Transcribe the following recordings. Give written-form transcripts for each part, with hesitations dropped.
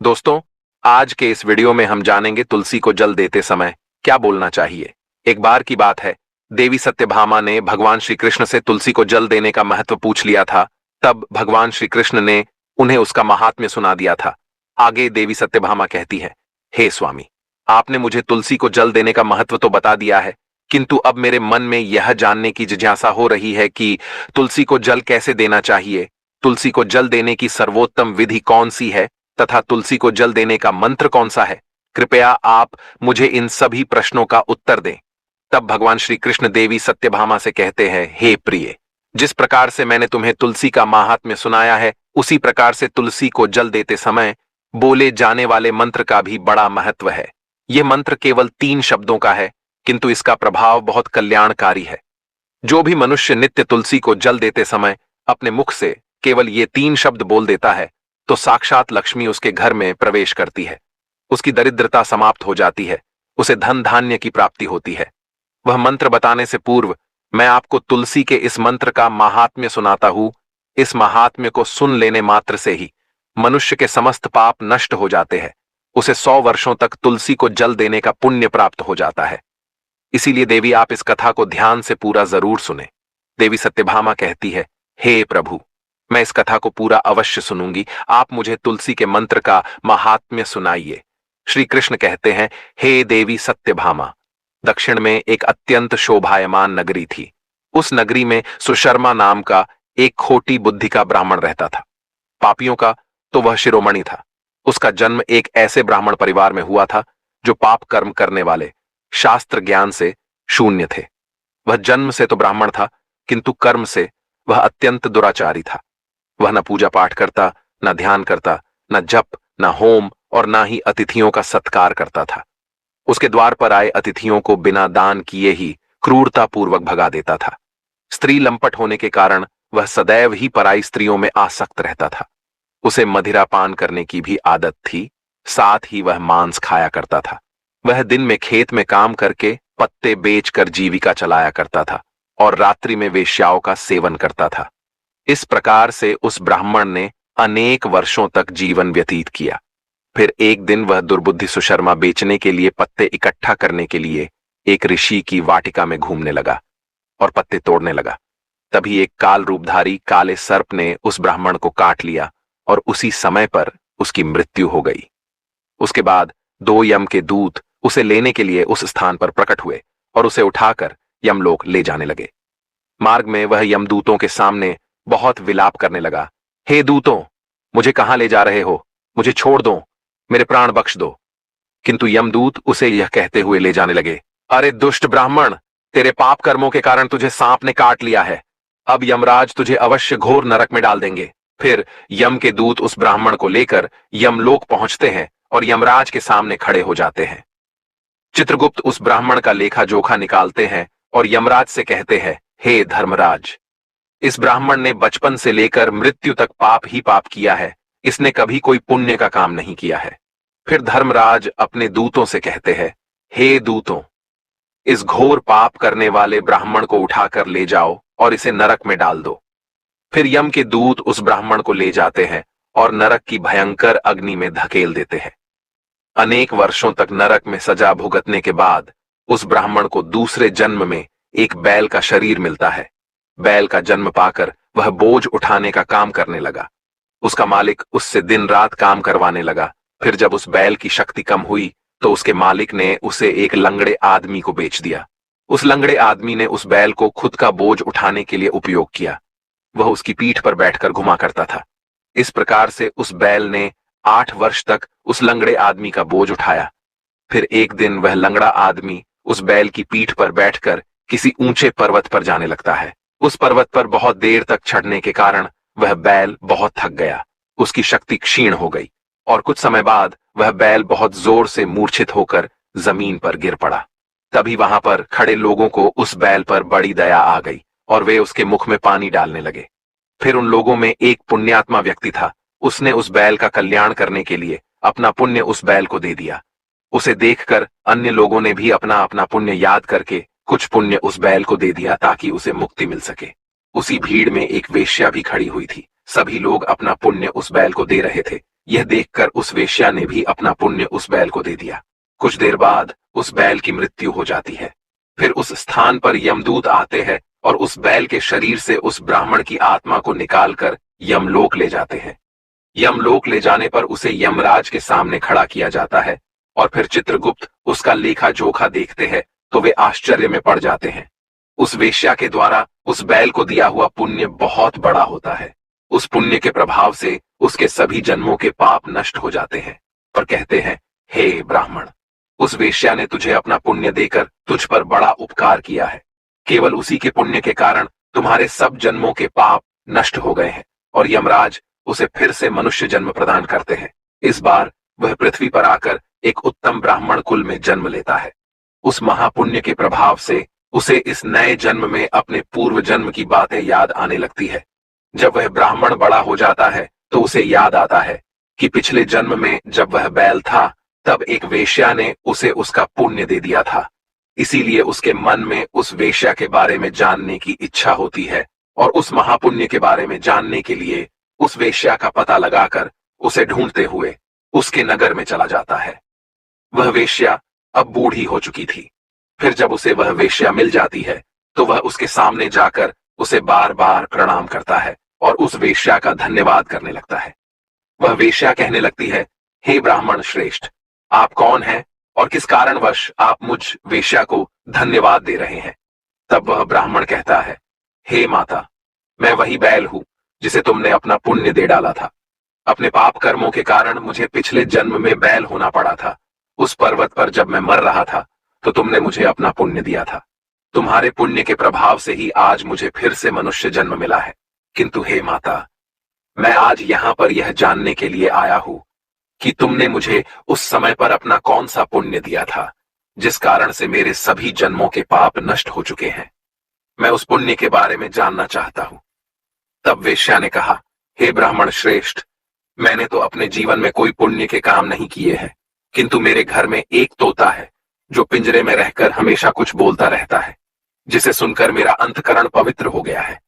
दोस्तों, आज के इस वीडियो में हम जानेंगे तुलसी को जल देते समय क्या बोलना चाहिए। एक बार की बात है, देवी सत्यभामा ने भगवान श्री कृष्ण से तुलसी को जल देने का महत्व पूछ लिया था। तब भगवान श्री कृष्ण ने उन्हें उसका महात्म्य सुना दिया था। आगे देवी सत्यभामा कहती है, हे स्वामी, आपने मुझे तुलसी को जल देने का महत्व तो बता दिया है, किंतु अब मेरे मन में यह जानने की जिज्ञासा हो रही है कि तुलसी को जल कैसे देना चाहिए, तुलसी को जल देने की सर्वोत्तम विधि कौन सी है तथा तुलसी को जल देने का मंत्र कौन सा है। कृपया आप मुझे इन सभी प्रश्नों का उत्तर दें। तब भगवान श्री कृष्ण देवी सत्यभामा से कहते हैं, हे प्रिय, जिस प्रकार से मैंने तुम्हें तुलसी का महात्म्य सुनाया है, उसी प्रकार से तुलसी को जल देते समय बोले जाने वाले मंत्र का भी बड़ा महत्व है। यह मंत्र केवल 3 शब्दों का है, किंतु इसका प्रभाव बहुत कल्याणकारी है। जो भी मनुष्य नित्य तुलसी को जल देते समय अपने मुख से केवल ये 3 शब्द बोल देता है, तो साक्षात लक्ष्मी उसके घर में प्रवेश करती है। उसकी दरिद्रता समाप्त हो जाती है, उसे धन धान्य की प्राप्ति होती है। वह मंत्र बताने से पूर्व मैं आपको तुलसी के इस मंत्र का महात्म्य सुनाता हूं। इस महात्म्य को सुन लेने मात्र से ही मनुष्य के समस्त पाप नष्ट हो जाते हैं। उसे 100 वर्षों तक तुलसी को जल देने का पुण्य प्राप्त हो जाता है। इसीलिए देवी, आप इस कथा को ध्यान से पूरा जरूर सुने। देवी सत्यभामा कहती है, हे प्रभु, मैं इस कथा को पूरा अवश्य सुनूंगी। आप मुझे तुलसी के मंत्र का महात्म्य सुनाइए। श्री कृष्ण कहते हैं, हे देवी सत्यभामा, दक्षिण में एक अत्यंत शोभायमान नगरी थी। उस नगरी में सुशर्मा नाम का एक खोटी बुद्धि का ब्राह्मण रहता था। पापियों का तो वह शिरोमणि था। उसका जन्म एक ऐसे ब्राह्मण परिवार में हुआ था जो पाप कर्म करने वाले, शास्त्र ज्ञान से शून्य थे। वह जन्म से तो ब्राह्मण था, किंतु कर्म से वह अत्यंत दुराचारी था। वह न पूजा पाठ करता, न ध्यान करता, न जप, न होम और न ही अतिथियों का सत्कार करता था। उसके द्वार पर आए अतिथियों को बिना दान किए ही क्रूरतापूर्वक भगा देता था। स्त्री लंपट होने के कारण वह सदैव ही पराई स्त्रियों में आसक्त रहता था। उसे मदिरा पान करने की भी आदत थी, साथ ही वह मांस खाया करता था। वह दिन में खेत में काम करके पत्ते बेचकर जीविका चलाया करता था और रात्रि में वेश्याओं का सेवन करता था। इस प्रकार से उस ब्राह्मण ने अनेक वर्षों तक जीवन व्यतीत किया। फिर एक दिन वह दुर्बुद्धि सुशर्मा बेचने के लिए पत्ते इकट्ठा करने के लिए एक ऋषि की वाटिका में घूमने लगा और पत्ते तोड़ने लगा। तभी एक काल रूपधारी काले सर्प ने उस ब्राह्मण को काट लिया और उसी समय पर उसकी मृत्यु हो गई। उसके बाद 2 यम के दूत उसे लेने के लिए उस स्थान पर प्रकट हुए और उसे उठाकर यमलोक ले जाने लगे। मार्ग में वह यमदूतों के सामने बहुत विलाप करने लगा, हे दूतों, मुझे कहां ले जा रहे हो? मुझे छोड़ दो, मेरे प्राण बख्श दो। किंतु यमदूत उसे यह कहते हुए ले जाने लगे, अरे दुष्ट ब्राह्मण, तेरे पाप कर्मों के कारण तुझे सांप ने काट लिया है। अब यमराज तुझे अवश्य घोर नरक में डाल देंगे। फिर यम के दूत उस ब्राह्मण को लेकर यमलोक पहुंचते हैं और यमराज के सामने खड़े हो जाते हैं। चित्रगुप्त उस ब्राह्मण का लेखा जोखा निकालते हैं और यमराज से कहते हैं, हे धर्मराज, इस ब्राह्मण ने बचपन से लेकर मृत्यु तक पाप ही पाप किया है। इसने कभी कोई पुण्य का काम नहीं किया है। फिर धर्मराज अपने दूतों से कहते हैं, हे दूतों, इस घोर पाप करने वाले ब्राह्मण को उठाकर ले जाओ और इसे नरक में डाल दो। फिर यम के दूत उस ब्राह्मण को ले जाते हैं और नरक की भयंकर अग्नि में धकेल देते हैं। अनेक वर्षों तक नरक में सजा भुगतने के बाद उस ब्राह्मण को दूसरे जन्म में एक बैल का शरीर मिलता है। बैल का जन्म पाकर वह बोझ उठाने का काम करने लगा। उसका मालिक उससे दिन रात काम करवाने लगा। फिर जब उस बैल की शक्ति कम हुई तो उसके मालिक ने उसे एक लंगड़े आदमी को बेच दिया। उस लंगड़े आदमी ने उस बैल को खुद का बोझ उठाने के लिए उपयोग किया। वह उसकी पीठ पर बैठकर घुमा करता था। इस प्रकार से उस बैल ने 8 वर्ष तक उस लंगड़े आदमी का बोझ उठाया। फिर एक दिन वह लंगड़ा आदमी उस बैल की पीठ पर बैठकर किसी ऊंचे पर्वत पर जाने लगता है। उस पर्वत पर बहुत देर तक चढ़ने के कारण वह बैल बहुत थक गया। उसकी शक्ति क्षीण हो गई और कुछ समय बाद वह बैल बहुत जोर से मूर्छित होकर जमीन पर गिर पड़ा। तभी वहां पर खड़े लोगों को उस बैल पर बड़ी दया आ गई और वे उसके मुख में पानी डालने लगे। फिर उन लोगों में एक पुण्यात्मा व्यक्ति था। उसने उस बैल का कल्याण करने के लिए अपना पुण्य उस बैल को दे दिया। उसे देखकर अन्य लोगों ने भी अपना अपना पुण्य याद करके कुछ पुण्य उस बैल को दे दिया ताकि उसे मुक्ति मिल सके। उसी भीड़ में एक वेश्या भी खड़ी हुई थी। सभी लोग अपना पुण्य उस बैल को दे रहे थे। यह देखकर उस वेश्या ने भी अपना पुण्य उस बैल को दे दिया। कुछ देर बाद उस बैल की मृत्यु हो जाती है। फिर उस स्थान पर यमदूत आते हैं और उस बैल के शरीर से उस ब्राह्मण की आत्मा को निकालकर यमलोक ले जाते हैं। यमलोक ले जाने पर उसे यमराज के सामने खड़ा किया जाता है और फिर चित्रगुप्त उसका लेखा जोखा देखते हैं तो वे आश्चर्य में पड़ जाते हैं। उस वेश्या के द्वारा उस बैल को दिया हुआ पुण्य बहुत बड़ा होता है। उस पुण्य के प्रभाव से उसके सभी जन्मों के पाप नष्ट हो जाते हैं और कहते हैं, हे ब्राह्मण, उस वेश्या ने तुझे अपना पुण्य देकर तुझ पर बड़ा उपकार किया है। केवल उसी के पुण्य के कारण तुम्हारे सब जन्मों के पाप नष्ट हो गए हैं और यमराज उसे फिर से मनुष्य जन्म प्रदान करते हैं। इस बार वह पृथ्वी पर आकर एक उत्तम ब्राह्मण कुल में जन्म लेता है। उस महापुण्य के प्रभाव से उसे इस नए जन्म में अपने पूर्व जन्म की बातें याद आने लगती है। जब वह ब्राह्मण बड़ा हो जाता है तो उसे याद आता है कि पिछले जन्म में जब वह बैल था तब एक वेश्या ने उसे उसका पुण्य दे दिया था। इसीलिए उसके मन में उस वेश्या के बारे में जानने की इच्छा होती है और उस महापुण्य के बारे में जानने के लिए उस वेश्या का पता लगाकर उसे ढूंढते हुए उसके नगर में चला जाता है। वह वेश्या अब बूढ़ी हो चुकी थी। फिर जब उसे वह वेश्या मिल जाती है तो वह उसके सामने जाकर उसे बार बार प्रणाम करता है और उस वेश्या का धन्यवाद करने लगता है। वह वेश्या कहने लगती है, हे ब्राह्मण श्रेष्ठ, आप कौन हैं और किस कारणवश आप मुझ वेश्या को धन्यवाद दे रहे हैं? तब वह ब्राह्मण कहता है, हे माता, मैं वही बैल हूं जिसे तुमने अपना पुण्य दे डाला था। अपने पाप कर्मों के कारण मुझे पिछले जन्म में बैल होना पड़ा था। उस पर्वत पर जब मैं मर रहा था तो तुमने मुझे अपना पुण्य दिया था। तुम्हारे पुण्य के प्रभाव से ही आज मुझे फिर से मनुष्य जन्म मिला है। किंतु हे माता, मैं आज यहाँ पर यह जानने के लिए आया हूं कि तुमने मुझे उस समय पर अपना कौन सा पुण्य दिया था जिस कारण से मेरे सभी जन्मों के पाप नष्ट हो चुके हैं। मैं उस पुण्य के बारे में जानना चाहता हूं। तब वेश्या ने कहा, हे ब्राह्मण श्रेष्ठ, मैंने तो अपने जीवन में कोई पुण्य के काम नहीं किए हैं, किंतु मेरे घर में एक तोता है जो पिंजरे में रहकर हमेशा कुछ बोलता रहता है, जिसे सुनकर मेरा अंतकरण पवित्र हो गया है।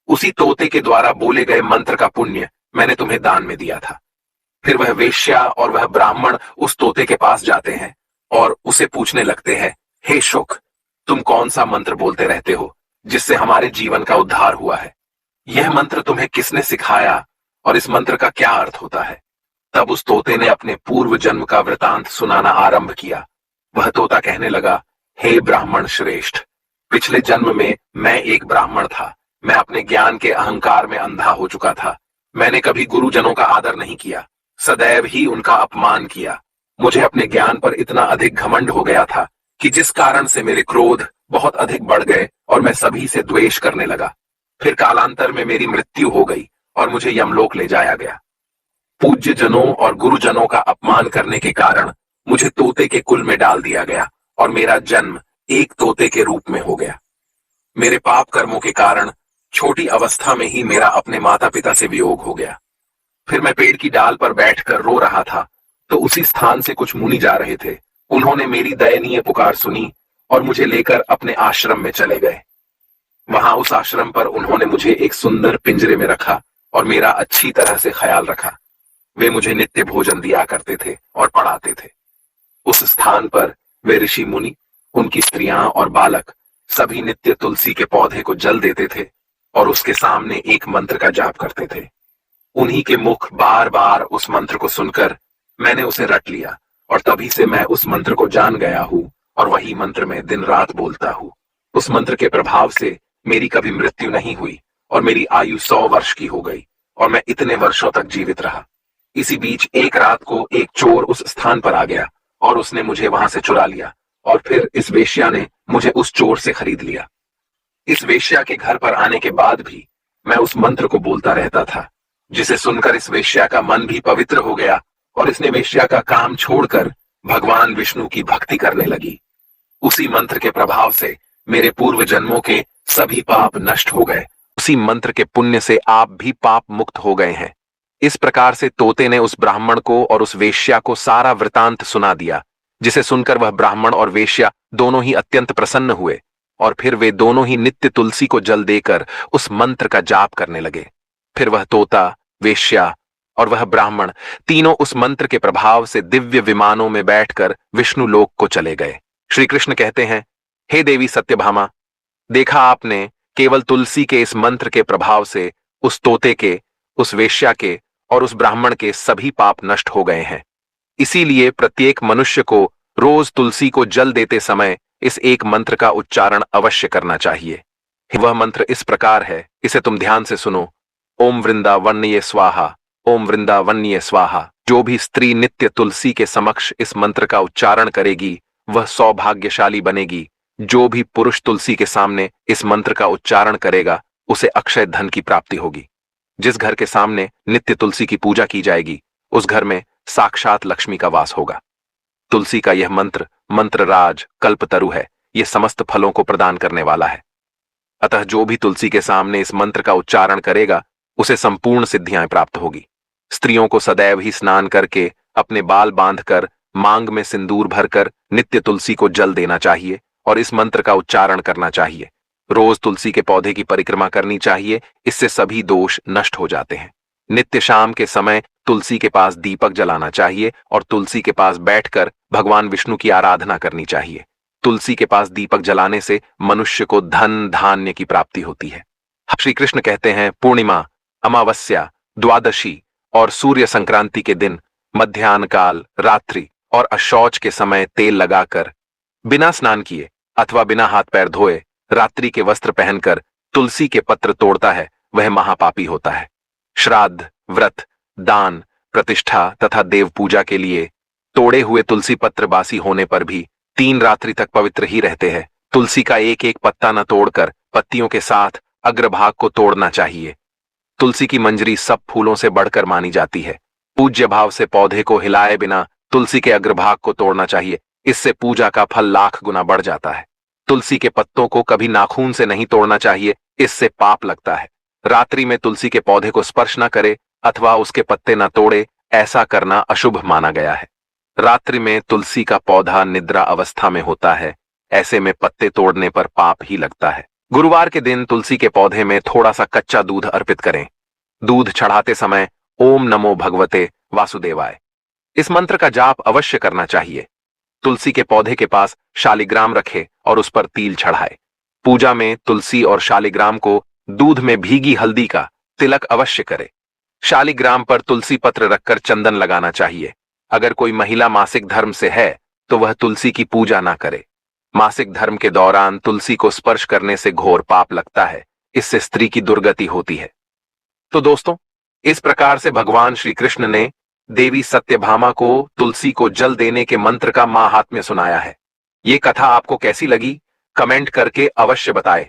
उसी तोते के द्वारा बोले गए मंत्र का पुण्य मैंने तुम्हें दान में दिया था। फिर वह वेश्या और वह ब्राह्मण उस तोते के पास जाते हैं और उसे पूछने लगते हैं, हे शुक, तुम कौन सा मंत्र बोलते रहते हो जिससे हमारे जीवन का उद्धार हुआ है? यह मंत्र तुम्हें किसने सिखाया और इस मंत्र का क्या अर्थ होता है? तब उस तोते ने अपने पूर्व जन्म का वृतांत सुनाना आरंभ किया। वह तोता कहने लगा, हे ब्राह्मण श्रेष्ठ, पिछले जन्म में मैं एक ब्राह्मण था। मैं अपने ज्ञान के अहंकार में अंधा हो चुका था। मैंने कभी गुरुजनों का आदर नहीं किया, सदैव ही उनका अपमान किया। मुझे अपने ज्ञान पर इतना अधिक घमंड हो गया था कि जिस कारण से मेरे क्रोध बहुत अधिक बढ़ गए और मैं सभी से द्वेष करने लगा। फिर कालांतर में मेरी मृत्यु हो गई और मुझे यमलोक ले जाया गया। पूज्य जनों और गुरुजनों का अपमान करने के कारण मुझे तोते के कुल में डाल दिया गया और मेरा जन्म एक तोते के रूप में हो गया। मेरे पाप कर्मों के कारण छोटी अवस्था में ही मेरा अपने माता पिता से वियोग हो गया। फिर मैं पेड़ की डाल पर बैठकर रो रहा था तो उसी स्थान से कुछ मुनि जा रहे थे। उन्होंने मेरी दयनीय पुकार सुनी और मुझे लेकर अपने आश्रम में चले गए। वहां उस आश्रम पर उन्होंने मुझे एक सुंदर पिंजरे में रखा और मेरा अच्छी तरह से ख्याल रखा। वे मुझे नित्य भोजन दिया करते थे और पढ़ाते थे। उस स्थान पर वे ऋषि मुनि, उनकी स्त्रियां और बालक सभी नित्य तुलसी के पौधे को जल देते थे और उसके सामने एक मंत्र का जाप करते थे। उन्हीं के मुख बार बार उस मंत्र को सुनकर मैंने उसे रट लिया और तभी से मैं उस मंत्र को जान गया हूं और वही मंत्र में दिन रात बोलता हूं। उस मंत्र के प्रभाव से मेरी कभी मृत्यु नहीं हुई और मेरी आयु 100 वर्ष की हो गई और मैं इतने वर्षों तक जीवित रहा। इसी बीच एक रात को एक चोर उस स्थान पर आ गया और उसने मुझे वहां से चुरा लिया और फिर इस वेश्या ने मुझे उस चोर से खरीद लिया। इस वेश्या के घर पर आने के बाद भी मैं उस मंत्र को बोलता रहता था, जिसे सुनकर इस वेश्या का मन भी पवित्र हो गया और इसने वेश्या का काम छोड़कर भगवान विष्णु की भक्ति करने लगी। उसी मंत्र के प्रभाव से मेरे पूर्व जन्मों के सभी पाप नष्ट हो गए। उसी मंत्र के पुण्य से आप भी पाप मुक्त हो गए हैं। इस प्रकार से तोते ने उस ब्राह्मण को और उस वेश्या को सारा वृतांत सुना दिया, जिसे सुनकर वह ब्राह्मण और वेश्या दोनों ही अत्यंत प्रसन्न हुए और फिर वे दोनों ही नित्य तुलसी को जल देकर उस मंत्र का जाप करने लगे। फिर वह तोता, वेश्या और वह ब्राह्मण तीनों उस मंत्र के प्रभाव से दिव्य विमानों में बैठकर विष्णु लोक को चले गए। श्री कृष्ण कहते हैं, हे देवी सत्यभामा, देखा आपने, केवल तुलसी के इस मंत्र के प्रभाव से उस तोते के, उस वेश्या के और उस ब्राह्मण के सभी पाप नष्ट हो गए हैं। इसीलिए प्रत्येक मनुष्य को रोज तुलसी को जल देते समय इस एक मंत्र का उच्चारण अवश्य करना चाहिए। वह मंत्र इस प्रकार है, इसे तुम ध्यान से सुनो। ओम वृंदावन्ये स्वाहा, ओम वृंदावन्ये स्वाहा। जो भी स्त्री नित्य तुलसी के समक्ष इस मंत्र का उच्चारण करेगी वह सौभाग्यशाली बनेगी। जो भी पुरुष तुलसी के सामने इस मंत्र का उच्चारण करेगा उसे अक्षय धन की प्राप्ति होगी। जिस घर के सामने नित्य तुलसी की पूजा की जाएगी उस घर में साक्षात लक्ष्मी का वास होगा। तुलसी का यह मंत्र मंत्रराज कल्पतरु है, यह समस्त फलों को प्रदान करने वाला है। अतः जो भी तुलसी के सामने इस मंत्र का उच्चारण करेगा उसे संपूर्ण सिद्धियां प्राप्त होगी। स्त्रियों को सदैव ही स्नान करके अपने बाल बांधकर मांग में सिंदूर भरकर नित्य तुलसी को जल देना चाहिए और इस मंत्र का उच्चारण करना चाहिए। रोज तुलसी के पौधे की परिक्रमा करनी चाहिए, इससे सभी दोष नष्ट हो जाते हैं। नित्य शाम के समय तुलसी के पास दीपक जलाना चाहिए और तुलसी के पास बैठकर भगवान विष्णु की आराधना करनी चाहिए। तुलसी के पास दीपक जलाने से मनुष्य को धन धान्य की प्राप्ति होती है। श्री कृष्ण कहते हैं, पूर्णिमा, अमावस्या, द्वादशी और सूर्य संक्रांति के दिन मध्याह्न काल, रात्रि और अशौच के समय तेल लगाकर बिना स्नान किए अथवा बिना हाथ पैर धोए रात्रि के वस्त्र पहनकर तुलसी के पत्र तोड़ता है वह महापापी होता है। श्राद्ध, व्रत, दान, प्रतिष्ठा तथा देव पूजा के लिए तोड़े हुए तुलसी पत्र बासी होने पर भी 3 रात्रि तक पवित्र ही रहते हैं। तुलसी का एक एक पत्ता न तोड़कर पत्तियों के साथ अग्रभाग को तोड़ना चाहिए। तुलसी की मंजरी सब फूलों से बढ़कर मानी जाती है। पूज्य भाव से पौधे को हिलाए बिना तुलसी के अग्रभाग को तोड़ना चाहिए, इससे पूजा का फल लाख गुना बढ़ जाता है। तुलसी के पत्तों को कभी नाखून से नहीं तोड़ना चाहिए, इससे पाप लगता है। रात्रि में तुलसी के पौधे को स्पर्श न करे अथवा उसके पत्ते न तोड़े, ऐसा करना अशुभ माना गया है। रात्रि में तुलसी का पौधा निद्रा अवस्था में होता है, ऐसे में पत्ते तोड़ने पर पाप ही लगता है। गुरुवार के दिन तुलसी के पौधे में थोड़ा सा कच्चा दूध अर्पित करें। दूध चढ़ाते समय ओम नमो भगवते वासुदेवाय इस मंत्र का जाप अवश्य करना चाहिए। तुलसी के पौधे के पास शालिग्राम रखे और उस पर तिल चढ़ाए। पूजा में तुलसी और शालिग्राम को दूध में भीगी हल्दी का तिलक अवश्य करे। शालिग्राम पर तुलसी पत्र रखकर चंदन लगाना चाहिए। अगर कोई महिला मासिक धर्म से है तो वह तुलसी की पूजा ना करे। मासिक धर्म के दौरान तुलसी को स्पर्श करने से घोर पाप लगता है, इससे स्त्री की दुर्गति होती है। तो दोस्तों, इस प्रकार से भगवान श्री कृष्ण ने देवी सत्यभामा को तुलसी को जल देने के मंत्र का महात्म्य सुनाया है। ये कथा आपको कैसी लगी कमेंट करके अवश्य बताएं।